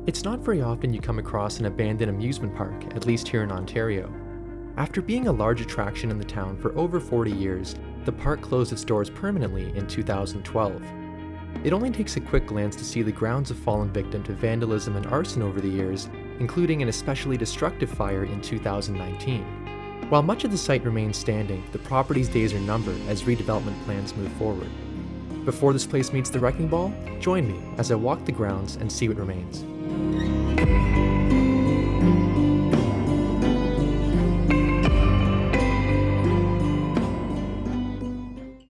It's not very often you come across an abandoned amusement park, at least here in Ontario. After being a large attraction in the town for over 40 years, the park closed its doors permanently in 2012. It only takes a quick glance to see the grounds have fallen victim to vandalism and arson over the years, including an especially destructive fire in 2019. While much of the site remains standing, the property's days are numbered as redevelopment plans move forward. Before this place meets the wrecking ball, join me as I walk the grounds and see what remains.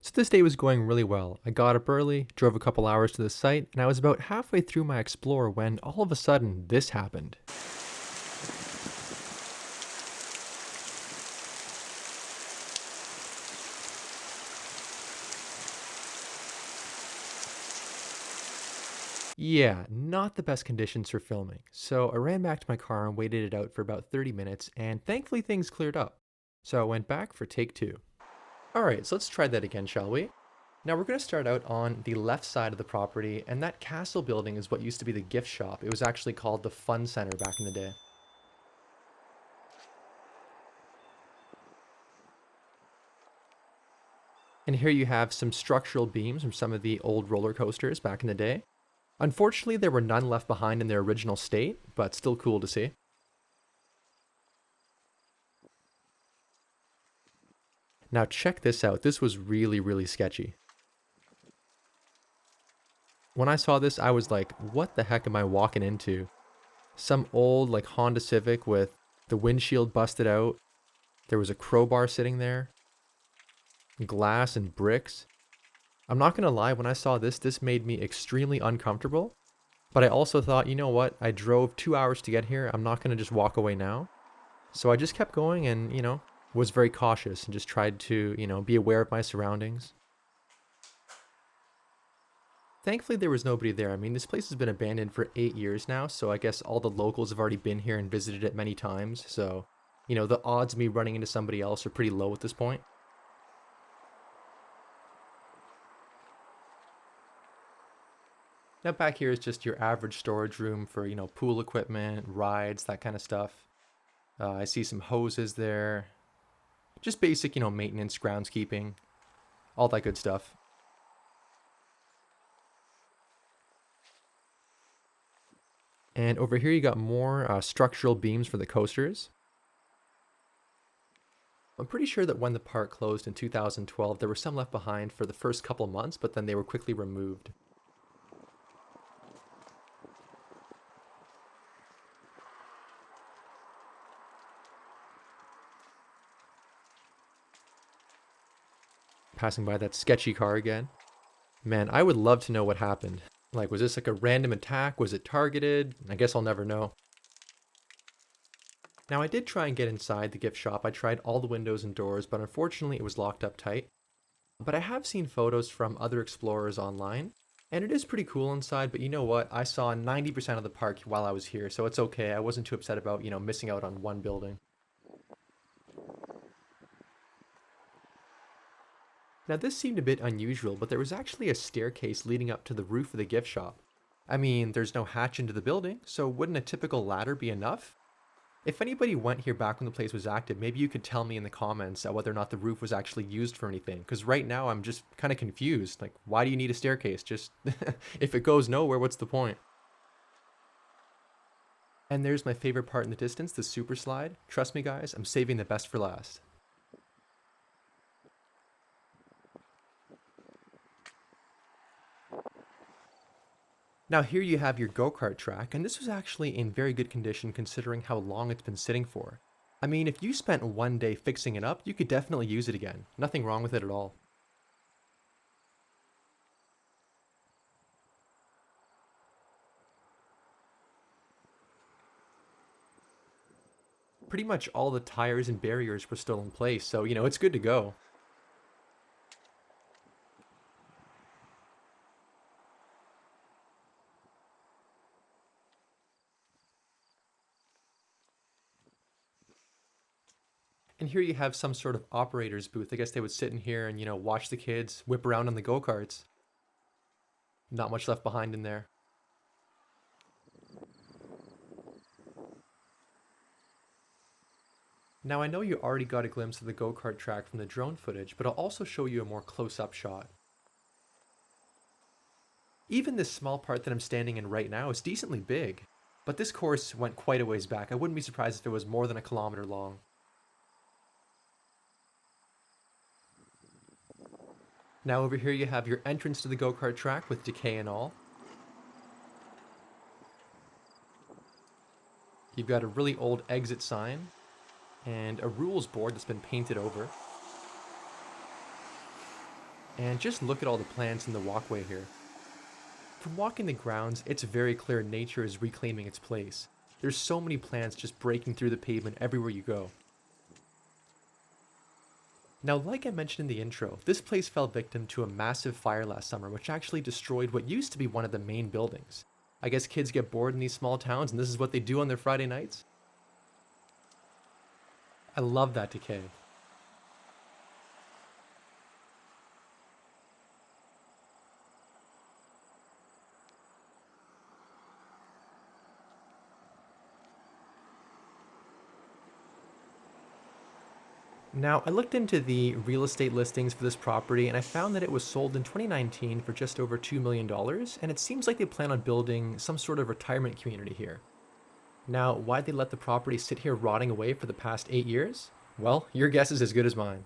So this day was going really well. I got up early, drove a couple hours to the site, and I was about halfway through my explore when all of a sudden this happened. Yeah, not the best conditions for filming. So I ran back to my car and waited it out for about 30 minutes, and thankfully things cleared up. So I went back for take two. Alright, so let's try that again, shall we? Now we're going to start out on the left side of the property, and that castle building is what used to be the gift shop. It was actually called the Fun Center back in the day. And here you have some structural beams from some of the old roller coasters back in the day. Unfortunately, there were none left behind in their original state, but still cool to see. Now check this out. This was really sketchy. When I saw this, I was like, what the heck am I walking into? Some old like Honda Civic with the windshield busted out. There was a crowbar sitting there. Glass and bricks. I'm not gonna lie, when I saw this made me extremely uncomfortable. But I also thought, you know what? I drove 2 hours to get here. I'm not gonna just walk away now. So I just kept going and, was very cautious and just tried to, be aware of my surroundings. Thankfully, there was nobody there. I mean, this place has been abandoned for 8 years now, so I guess all the locals have already been here and visited it many times. So, the odds of me running into somebody else are pretty low at this point. Now back here is just your average storage room for, pool equipment, rides, that kind of stuff. I see some hoses there. Just basic, maintenance, groundskeeping, all that good stuff. And over here you got more structural beams for the coasters. I'm pretty sure that when the park closed in 2012, there were some left behind for the first couple months, but then they were quickly removed. Passing by that sketchy car again. Man, I would love to know what happened. Like, was this like a random attack? Was it targeted? I guess I'll never know. Now, I did try and get inside the gift shop. I tried all the windows and doors, but unfortunately it was locked up tight. But I have seen photos from other explorers online, and it is pretty cool inside, but you know what? I saw 90% of the park while I was here, so it's okay. I wasn't too upset about, missing out on one building. Now this seemed a bit unusual, but there was actually a staircase leading up to the roof of the gift shop. I mean, there's no hatch into the building, so wouldn't a typical ladder be enough? If anybody went here back when the place was active, maybe you could tell me in the comments whether or not the roof was actually used for anything. Because right now I'm just kind of confused. Like, why do you need a staircase? Just, if it goes nowhere, what's the point? And there's my favorite part in the distance, the super slide. Trust me guys, I'm saving the best for last. Now here you have your go-kart track, and this was actually in very good condition considering how long it's been sitting for. I mean, if you spent one day fixing it up, you could definitely use it again. Nothing wrong with it at all. Pretty much all the tires and barriers were still in place, so, it's good to go. And here you have some sort of operator's booth. I guess they would sit in here and, watch the kids whip around on the go-karts. Not much left behind in there. Now I know you already got a glimpse of the go-kart track from the drone footage, but I'll also show you a more close-up shot. Even this small part that I'm standing in right now is decently big, but this course went quite a ways back. I wouldn't be surprised if it was more than a kilometer long. Now over here you have your entrance to the go-kart track with decay and all. You've got a really old exit sign and a rules board that's been painted over. And just look at all the plants in the walkway here. From walking the grounds, it's very clear nature is reclaiming its place. There's so many plants just breaking through the pavement everywhere you go. Now, like I mentioned in the intro, this place fell victim to a massive fire last summer, which actually destroyed what used to be one of the main buildings. I guess kids get bored in these small towns and this is what they do on their Friday nights? I love that decay. Now, I looked into the real estate listings for this property and I found that it was sold in 2019 for just over $2 million, and it seems like they plan on building some sort of retirement community here. Now, why'd they let the property sit here rotting away for the past 8 years? Well, your guess is as good as mine.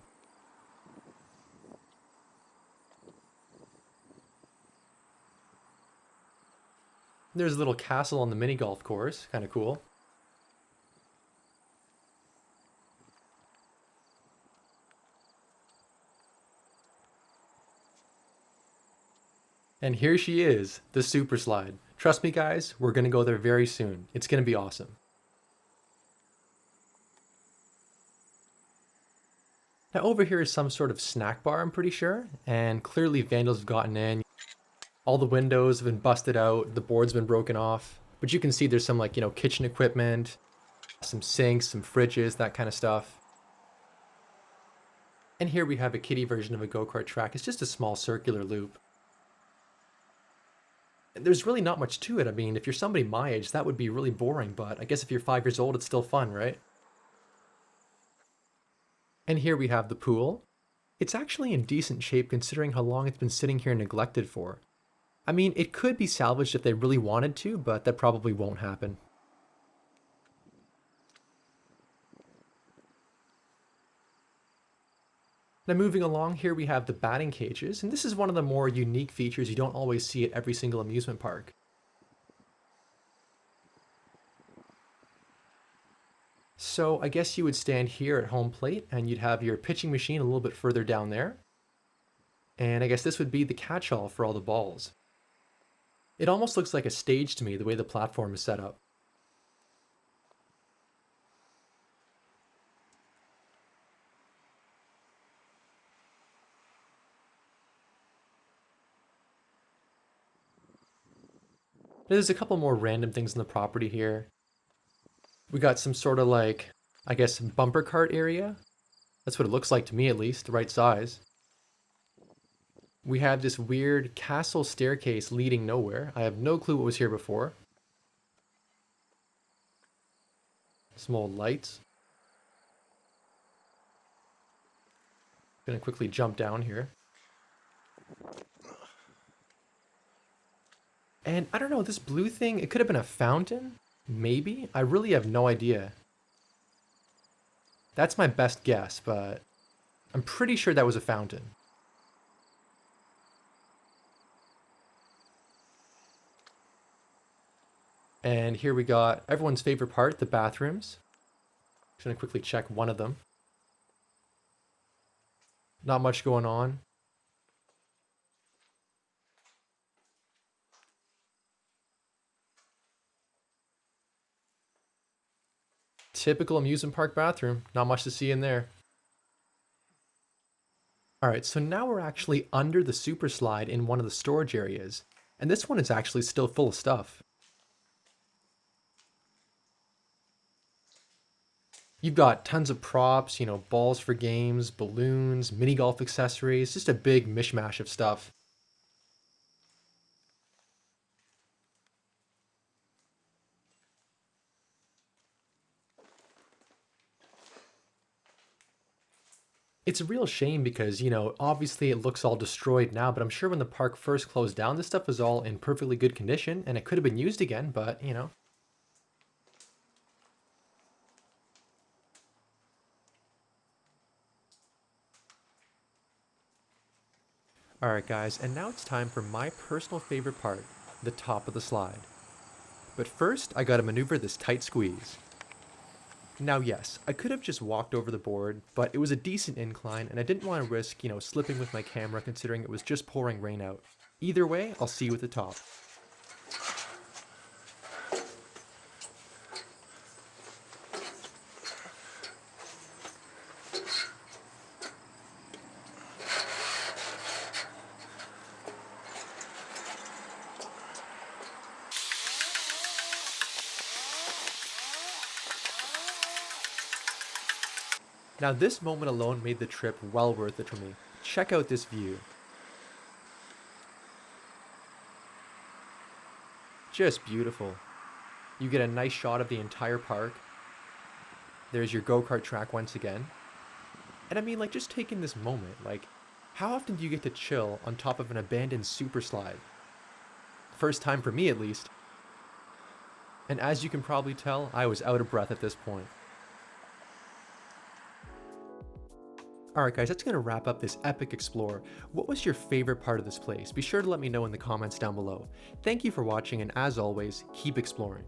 There's a little castle on the mini golf course, kind of cool. And here she is, the super slide. Trust me guys, we're gonna go there very soon. It's gonna be awesome. Now over here is some sort of snack bar, I'm pretty sure, and clearly vandals have gotten in. All the windows have been busted out, the board's been broken off, but you can see there's some like, kitchen equipment, some sinks, some fridges, that kind of stuff. And here we have a kiddie version of a go-kart track. It's just a small circular loop. There's really not much to it. I mean, if you're somebody my age, that would be really boring, but I guess if you're 5 years old, it's still fun, right? And here we have the pool. It's actually in decent shape considering how long it's been sitting here neglected for. I mean, it could be salvaged if they really wanted to, but that probably won't happen. Now moving along, here we have the batting cages, and this is one of the more unique features you don't always see at every single amusement park. So I guess you would stand here at home plate and you'd have your pitching machine a little bit further down there. And I guess this would be the catch-all for all the balls. It almost looks like a stage to me, the way the platform is set up. There's a couple more random things in the property here. We got some sort of like, I guess, bumper cart area. That's what it looks like to me at least, the right size. We have this weird castle staircase leading nowhere. I have no clue what was here before. Some old lights. Gonna quickly jump down here. And I don't know, this blue thing, it could have been a fountain? Maybe? I really have no idea. That's my best guess, but I'm pretty sure that was a fountain. And here we got everyone's favorite part, the bathrooms. Just gonna quickly check one of them. Not much going on. Typical amusement park bathroom. Not much to see in there. Alright, so now we're actually under the super slide in one of the storage areas. And this one is actually still full of stuff. You've got tons of props, balls for games, balloons, mini golf accessories, just a big mishmash of stuff. It's a real shame because, obviously it looks all destroyed now, but I'm sure when the park first closed down, this stuff was all in perfectly good condition and it could have been used again, but. Alright guys, and now it's time for my personal favorite part, the top of the slide. But first, I gotta maneuver this tight squeeze. Now yes, I could have just walked over the board, but it was a decent incline and I didn't want to risk, slipping with my camera considering it was just pouring rain out. Either way, I'll see you at the top. Now this moment alone made the trip well worth it for me. Check out this view. Just beautiful. You get a nice shot of the entire park. There's your go-kart track once again. And I mean, like, just taking this moment, like, how often do you get to chill on top of an abandoned super slide? First time for me at least. And as you can probably tell, I was out of breath at this point. Alright guys, that's going to wrap up this epic explore. What was your favorite part of this place? Be sure to let me know in the comments down below. Thank you for watching and as always, keep exploring.